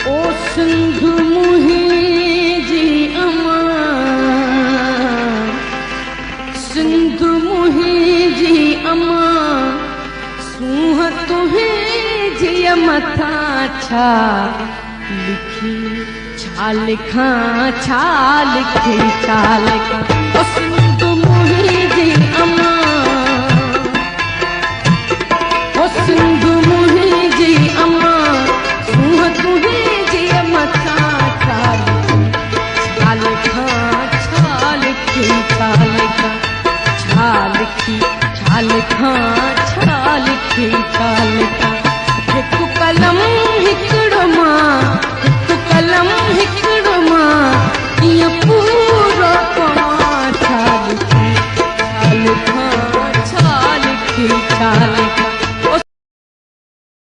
ओ सिंध मुहिंजी अमा, सिंध मुहिंजी अमा, सूंह तुहिंजी मथा छा लिखी, छा लिखां, छा लिखी, छा लिखां। ओ सिंध मुहिंजी अमा, ओ सिंध मुहिंजी अमा, सूंह तुहिंजी मथा छा लिखी, छा लिखां, छा लिखी, छा लिखां, छा लिखी, छा लिखां, छा लिखी, छा लिखां। हिकु कलम हिकिड़ो मां, हिकु कलम हिकिड़ो मां, इएं पूरो तव्हां छा लिखी, छा लिखां, छा लिखी, छा लिखां।